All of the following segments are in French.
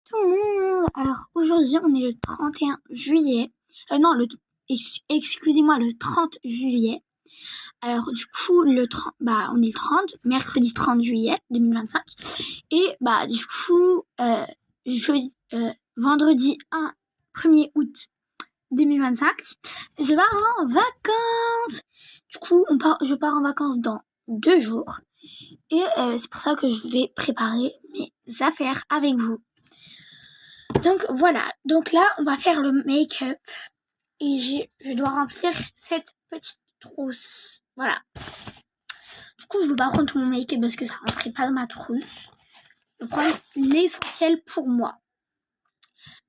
tout le monde. Alors aujourd'hui on est le 31 juillet. Non, excusez-moi, le 30 juillet. Alors du coup on est le 30, mercredi 30 juillet 2025. Et du coup vendredi 1er août 2025, je pars en vacances. Du coup je pars en vacances dans 2 jours. Et c'est pour ça que je vais préparer mes affaires avec vous. Donc voilà, donc là on va faire le make-up. Et je dois remplir cette petite trousse. Voilà. Du coup, je ne veux pas prendre tout mon make-up parce que ça ne rentrait pas dans ma trousse. Je vais prendre l'essentiel pour moi.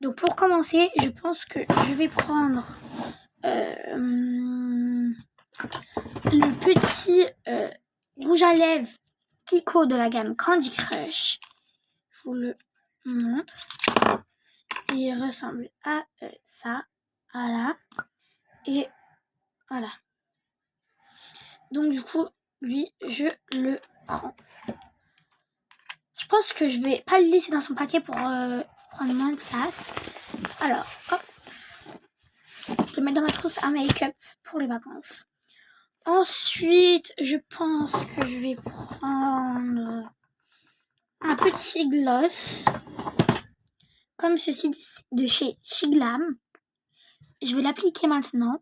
Donc pour commencer, je pense que je vais prendre le petit rouge à lèvres Kiko de la gamme Candy Crush. Je vous le montre. Il ressemble à ça. Voilà. Et voilà. Donc du coup, lui, je le prends. Je pense que je vais pas le laisser dans son paquet pour prendre moins de place. Alors, hop. Je le mets dans ma trousse à make-up pour les vacances. Ensuite, je pense que je vais prendre un petit gloss. Comme ceci de chez Shiglam. Je vais l'appliquer maintenant.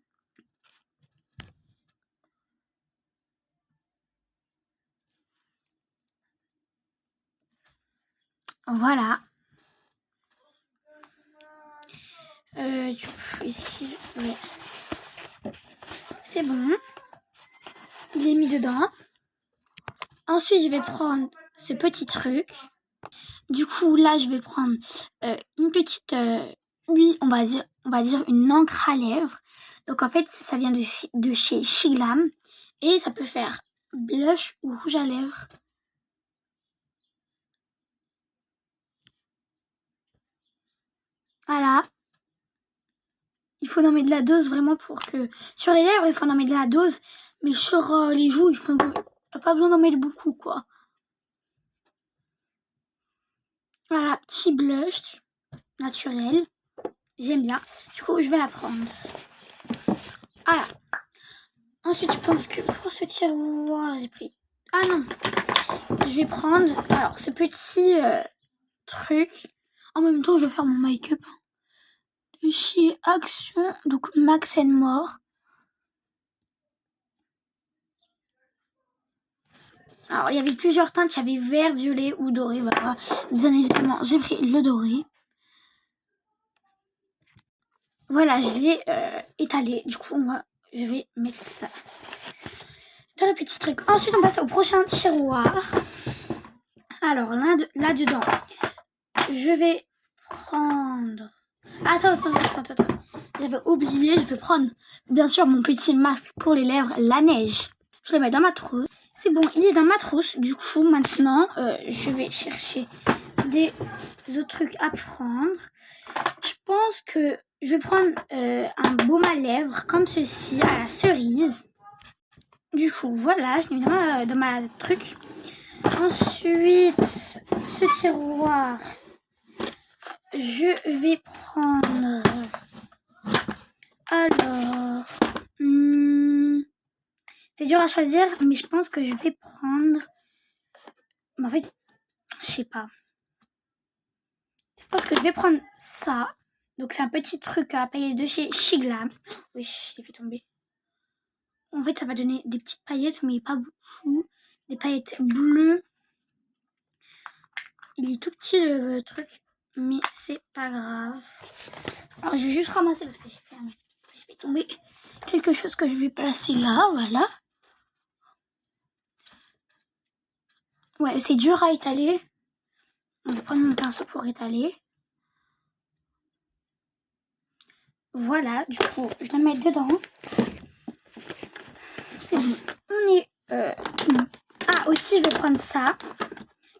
Voilà. Ici, c'est bon. Il est mis dedans. Ensuite, je vais prendre ce petit truc. Du coup, là, je vais prendre une petite... oui, on va dire une encre à lèvres. Donc, en fait, ça vient de chez Shiglam. Et ça peut faire blush ou rouge à lèvres. Voilà. Il faut nommer de la dose vraiment pour que... Sur les lèvres, il faut nommer de la dose. Mais sur les joues, il n'y a pas besoin d'en mettre beaucoup, quoi. Voilà, petit blush naturel. J'aime bien. Du coup, je vais la prendre. Voilà. Ensuite, je pense que pour ce tiroir, j'ai pris... Ah non. Je vais prendre alors ce petit truc. En même temps, je vais faire mon make-up de chez Action. Donc, Max & More. Alors, il y avait plusieurs teintes. Il y avait vert, violet ou doré. Voilà. Bien évidemment, j'ai pris le doré. Voilà, je l'ai étalé. Du coup, je vais mettre ça dans le petit truc. Ensuite, on passe au prochain tiroir. Alors, là-dedans, je vais prendre... Attends. J'avais oublié, je vais prendre, bien sûr, mon petit masque pour les lèvres, la neige. Je le mets dans ma trousse. C'est bon, il est dans ma trousse. Du coup, maintenant, je vais chercher des autres trucs à prendre. Je pense que je vais prendre un baume à lèvres comme ceci, à la cerise. Du coup, voilà, je l'ai mis dans ma truc. Ensuite, ce tiroir, je vais prendre... Alors... c'est dur à choisir, mais je pense que je vais prendre... En fait, je sais pas. Je pense que je vais prendre ça. Donc, c'est un petit truc à paillettes de chez Shiglam. Oui, je l'ai fait tomber. En fait, ça va donner des petites paillettes, mais pas beaucoup. Des paillettes bleues. Il est tout petit le truc, mais c'est pas grave. Alors, je vais juste ramasser parce que j'ai fait tomber quelque chose que je vais placer là. Voilà. Ouais, c'est dur à étaler. On va prendre mon pinceau pour étaler. Voilà, du coup, je vais mettre dedans. C'est bon. On est... Ah, aussi, je vais prendre ça.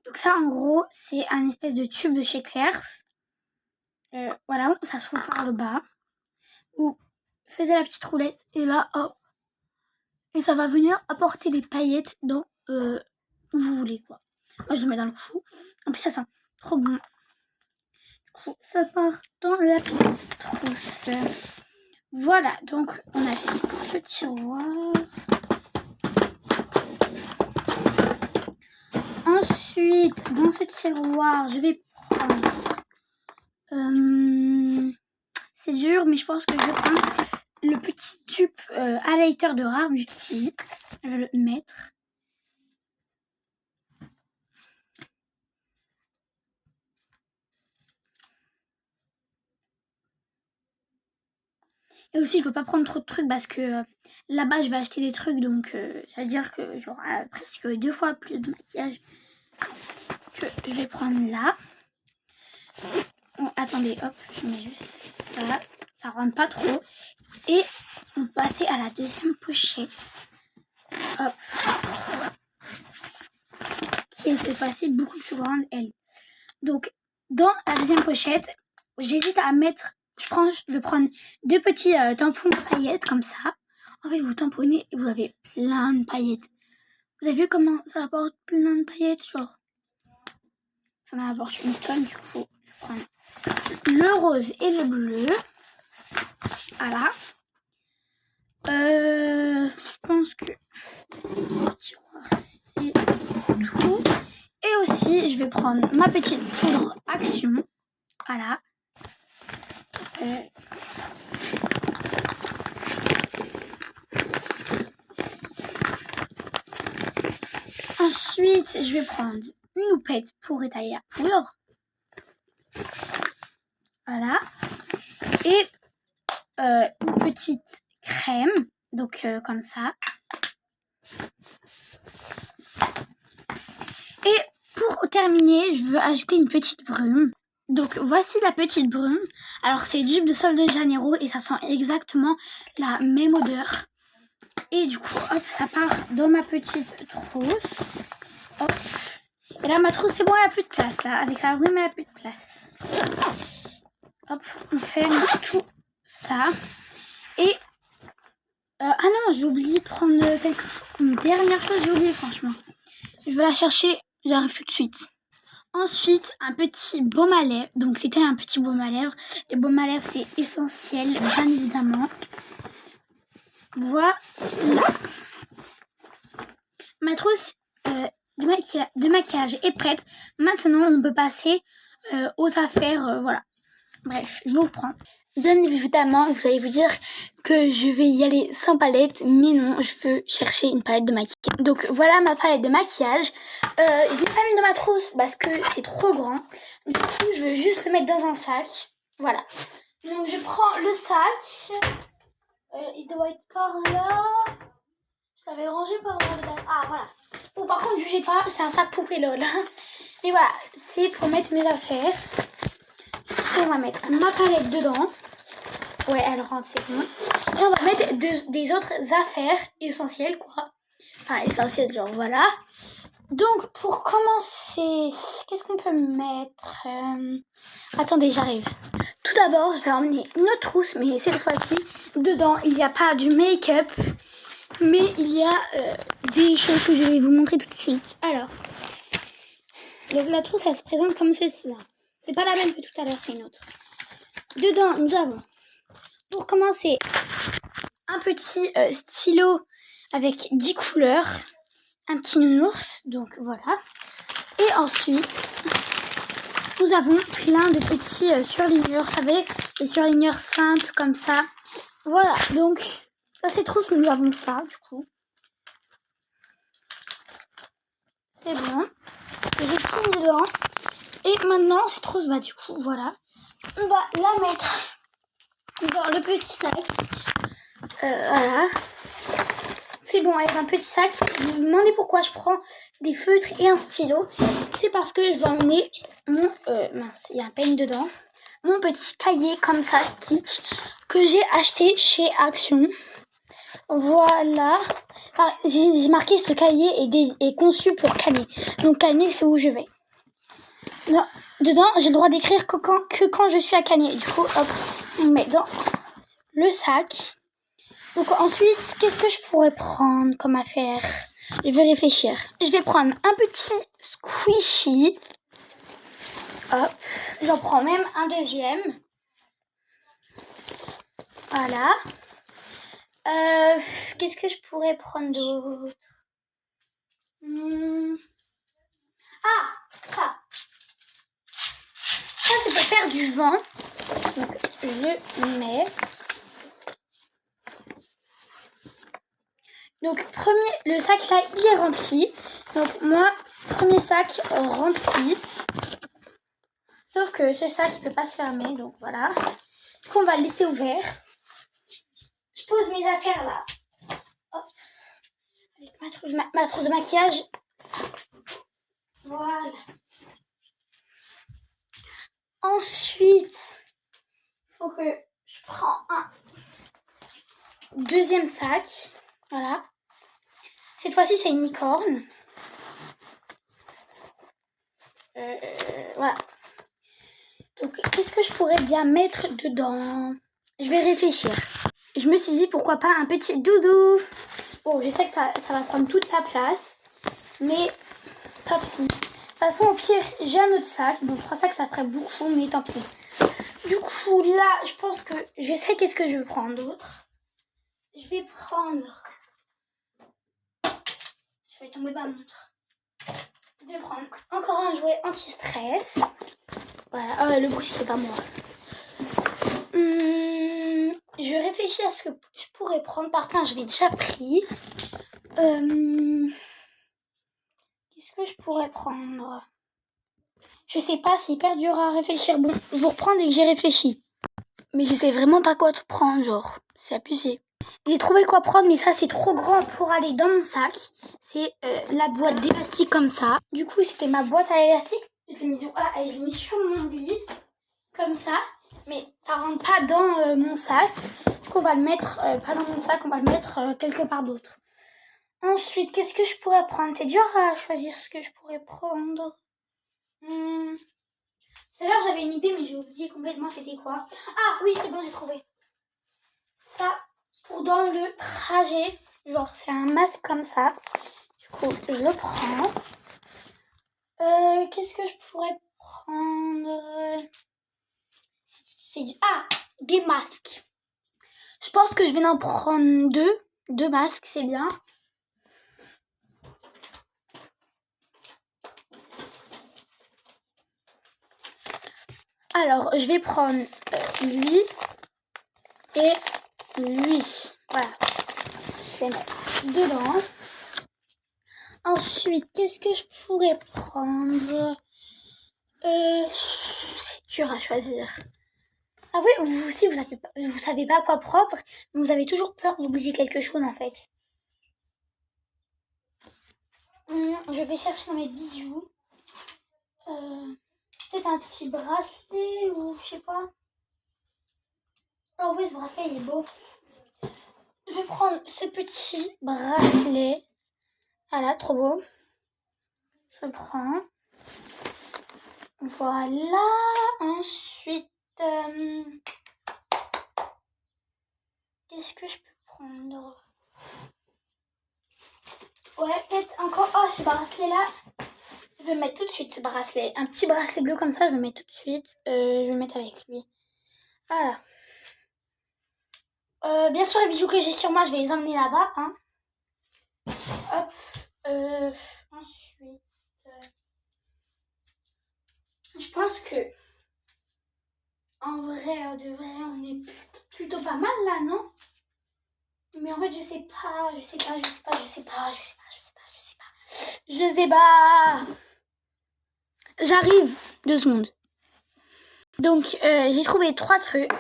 Donc ça, en gros, c'est un espèce de tube de chez Claire's. Voilà, ça se fout par le bas. Vous faites la petite roulette et là, hop. Et ça va venir apporter des paillettes dans où vous voulez, quoi. Moi, je le mets dans le cou. En plus, ça sent trop bon. Du coup, ça part dans la petite trousse. Voilà, donc on a fini pour ce tiroir. Ensuite, dans ce tiroir, je vais prendre... c'est dur, mais je pense que je vais prendre le petit tube highlighter de Rare Beauty. Je vais le mettre. Et aussi, je peux pas prendre trop de trucs parce que là-bas, je vais acheter des trucs. Donc, ça veut dire que j'aurai presque 2 fois plus de maquillage que je vais prendre là. Bon, attendez, hop, je mets juste ça. Ça rentre pas trop. Et on va passer à la deuxième pochette. Hop. Qui est cette fois-ci beaucoup plus grande, elle. Donc, dans la deuxième pochette, j'hésite à mettre... Je vais prendre 2 petits tampons paillettes comme ça. En fait, vous tamponnez et vous avez plein de paillettes. Vous avez vu comment ça apporte plein de paillettes, genre. Ça m'apporte une tonne, du coup. Je prends le rose et le bleu. Voilà. Je pense que le tiroir, c'est tout. Et aussi, je vais prendre ma petite poudre Action. Voilà. Ensuite, je vais prendre une houppette pour étaler la poudre. Voilà. Et une petite crème. Donc, comme ça. Et pour terminer, je veux ajouter une petite brume. Donc, voici la petite brume. Alors, c'est du de Sol de Janeiro et ça sent exactement la même odeur. Et du coup, hop, ça part dans ma petite trousse. Hop. Et là, ma trousse, c'est bon, elle n'a plus de place. Là, avec la brume, elle n'a plus de place. Hop, on ferme tout ça. Et... ah non, j'ai oublié de prendre quelque chose. Une dernière chose, j'ai oublié, franchement. Je vais la chercher, j'arrive tout de suite. Ensuite, un petit baume à lèvres. Donc, c'était un petit baume à lèvres. Les baumes à lèvres, c'est essentiel, bien évidemment. Voilà. Ma trousse de maquillage est prête. Maintenant, on peut passer aux affaires. Voilà. Bref, je vous prends. Bien évidemment, vous allez vous dire que je vais y aller sans palette. Mais non, je veux chercher une palette de maquillage. Donc, voilà ma palette de maquillage. Je ne l'ai pas mis dans ma trousse parce que c'est trop grand. Du coup, je veux juste le mettre dans un sac. Voilà. Donc, je prends le sac. Il doit être par là. Je l'avais rangé par là. Ah, voilà. Bon, par contre, jugez pas, c'est un sac poupée lol. Mais voilà, c'est pour mettre mes affaires. On va mettre ma palette dedans. Ouais, elle rentre, c'est bon. Et on va mettre des autres affaires essentielles, quoi. Enfin, essentielles, genre, voilà. Donc, pour commencer, qu'est-ce qu'on peut mettre Attendez, j'arrive. Tout d'abord, je vais emmener une autre trousse, mais cette fois-ci, dedans, il n'y a pas du make-up, mais il y a des choses que je vais vous montrer tout de suite. Alors, la trousse, elle se présente comme ceci, là. C'est pas la même que tout à l'heure, c'est une autre. Dedans, nous avons, pour commencer, un petit stylo avec 10 couleurs, un petit nounours, donc voilà. Et ensuite, nous avons plein de petits surligneurs, vous savez, des surligneurs simples comme ça. Voilà, donc, dans cette trousse, nous avons ça, du coup. C'est bon. J'ai tout dedans. Et maintenant, cette trousse, bah du coup, voilà. On va la mettre dans le petit sac. Voilà. C'est bon, avec un petit sac. Vous vous demandez pourquoi je prends des feutres et un stylo. C'est parce que je vais emmener mon... mince, il y a un peigne dedans. Mon petit cahier comme ça, Stitch, que j'ai acheté chez Action. Voilà. J'ai marqué ce cahier est conçu pour Canet. Donc Canet, c'est où je vais. Non, dedans, j'ai le droit d'écrire que quand je suis à Canet. Du coup, hop, on met dans le sac. Donc ensuite, qu'est-ce que je pourrais prendre comme affaire? Je vais réfléchir. Je vais prendre un petit squishy. Hop, j'en prends même un deuxième. Voilà. Qu'est-ce que je pourrais prendre d'autre? Ah, ça. Ça, c'est pour faire du vent. Donc, je le mets. Donc, le sac là, il est rempli. Donc, moi, premier sac rempli. Sauf que ce sac, il ne peut pas se fermer. Donc, voilà. Du coup, on va le laisser ouvert. Je pose mes affaires là. Hop. Avec ma trousse de maquillage. Voilà. Ensuite, il faut que je prends un deuxième sac. Voilà. Cette fois-ci, c'est une licorne. Voilà. Donc, qu'est-ce que je pourrais bien mettre dedans? Je vais réfléchir. Je me suis dit, pourquoi pas un petit doudou? Bon, je sais que ça va prendre toute la place. Mais, tant pis. De toute façon, au pire, j'ai un autre sac. Bon, 3 sacs, ça ferait beaucoup, mais tant pis. Du coup, là, je pense que je sais qu'est-ce que je vais prendre d'autre. Je vais prendre... Je vais tomber ma montre. Je vais prendre encore un jouet anti-stress. Voilà, le bruit, c'était pas moi. Je réfléchis à ce que je pourrais prendre. Par contre, je l'ai déjà pris. Qu'est-ce que je pourrais prendre? Je sais pas, c'est hyper dur à réfléchir. Bon, je vous reprends dès que j'ai réfléchi. Mais je sais vraiment pas quoi te prendre, genre. C'est abusé. J'ai trouvé quoi prendre, mais ça, c'est trop grand pour aller dans mon sac. C'est la boîte d'élastique comme ça. Du coup, c'était ma boîte à élastique. Je l'ai mis sur mon lit. Comme ça. Mais ça rentre pas dans mon sac. Du coup, on va le mettre, pas dans mon sac, on va le mettre quelque part d'autre. Ensuite, qu'est-ce que je pourrais prendre? C'est dur à choisir ce que je pourrais prendre. Tout à l'heure, j'avais une idée, mais j'ai oublié complètement c'était quoi. Ah oui, c'est bon, j'ai trouvé. Ça, pour dans le trajet. Genre, c'est un masque comme ça. Du coup, je le prends. Qu'est-ce que je pourrais prendre? Des masques. Je pense que je vais en prendre deux. 2 masques, c'est bien. Alors, je vais prendre lui et lui. Voilà. Je vais mettre dedans. Ensuite, qu'est-ce que je pourrais prendre? C'est dur à choisir. Ah oui, vous aussi, vous savez pas quoi prendre, mais vous avez toujours peur d'oublier quelque chose en fait. Je vais chercher dans mes bijoux. Peut-être un petit bracelet ou je sais pas. Oh oui, ce bracelet, il est beau. Je vais prendre ce petit bracelet. Voilà, trop beau. Je le prends. Voilà. Ensuite, qu'est-ce que je peux prendre? Ouais, peut-être encore... Oh, ce bracelet-là. Je vais le mettre tout de suite, ce bracelet. Un petit bracelet bleu comme ça, je vais le mettre tout de suite. Je vais le mettre avec lui. Voilà. Bien sûr, les bijoux que j'ai sur moi, je vais les emmener là-bas. Hein. Hop. Ensuite... je pense que... En vrai, de vrai, on est plutôt pas mal là, non? Mais en fait, je sais pas. J'arrive. 2 secondes. Donc, j'ai trouvé 3 trucs.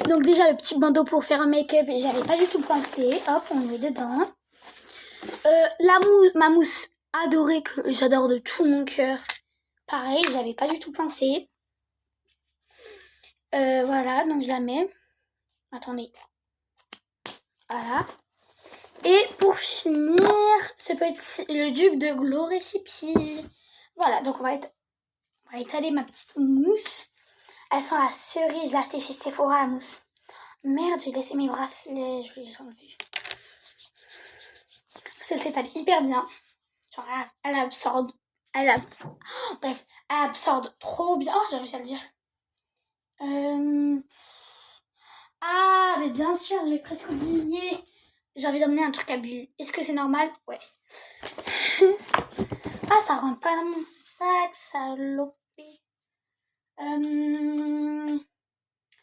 Donc, déjà, le petit bandeau pour faire un make-up, j'avais pas du tout pensé. Hop, on le met dedans. Ma mousse adorée, que j'adore de tout mon cœur. Pareil, j'avais pas du tout pensé. Voilà, donc je la mets. Attendez. Voilà. Et pour finir, le dupe de Glow Recipe. Voilà, donc on va étaler ma petite mousse. Elle sent la cerise, je l'ai achetée chez Sephora, la mousse. Merde, j'ai laissé mes bracelets, je vais les enlever. Elle s'étale hyper bien. Genre, elle absorbe. Bref, Elle absorbe trop bien. Oh, j'ai réussi à le dire. Ah, mais bien sûr, je l'ai presque oublié. J'ai envie d'emmener un truc à bulles. Est-ce que c'est normal? Ouais. Ah, ça rentre pas dans mon sac, salopé.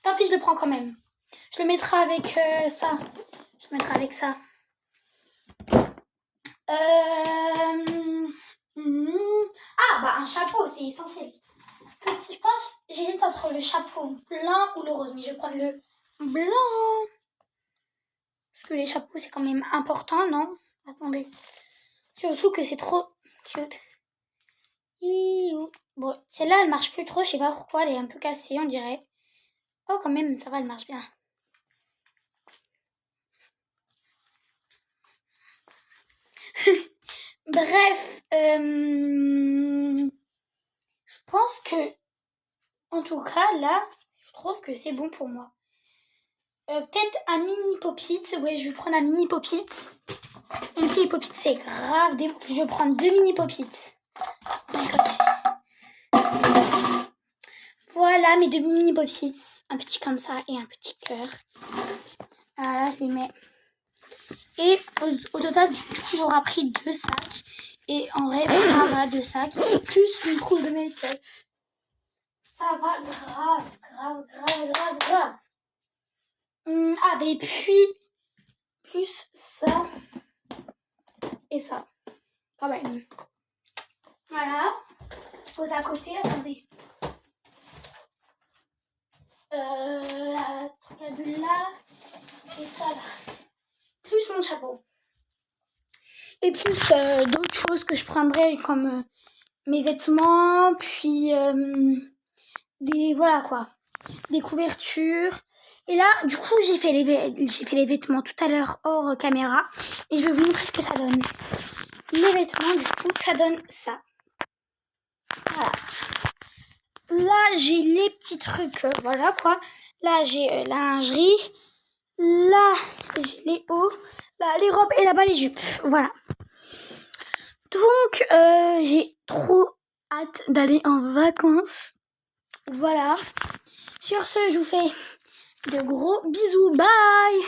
Tant pis, je le prends quand même. Je le mettrai avec ça. Je le mettrai avec ça. Ah, bah un chapeau, c'est essentiel. Je pense, j'hésite entre le chapeau blanc ou le rose, mais je vais prendre le blanc. Parce que les chapeaux, c'est quand même important, non? Attendez. Surtout que c'est trop cute. Bon, celle-là, elle marche plus trop, je sais pas pourquoi, elle est un peu cassée, on dirait. Oh, quand même, ça va, elle marche bien. Bref, je pense que, en tout cas, là, je trouve que c'est bon pour moi. Peut-être un mini pop-it. Ouais, je vais prendre un mini pop-it. Même si les pop-it, c'est grave. Je vais prendre 2 mini pop-it. Voilà mes 2 mini pop-it. Un petit comme ça et un petit cœur. Voilà, je les mets. Et au total, du coup, j'aurai pris 2 sacs. Et en vrai, voilà, 2 sacs. Plus une trousse de make-up. Ça va grave. Ah, et puis, plus ça et ça. Quand même. Voilà. Je pose à côté, attendez. La truc à bulles là. Et ça là. Plus mon chapeau. Et plus d'autres choses que je prendrais comme mes vêtements. Puis voilà quoi. Des couvertures. Et là, du coup, j'ai fait les vêtements tout à l'heure hors caméra. Et je vais vous montrer ce que ça donne. Les vêtements, du coup, ça donne ça. Voilà. Là, j'ai les petits trucs, voilà quoi. Là, j'ai la lingerie. Là, j'ai les hauts. Là, les robes et là-bas, les jupes. Voilà. Donc, j'ai trop hâte d'aller en vacances. Voilà. Sur ce, je vous fais de gros bisous. Bye!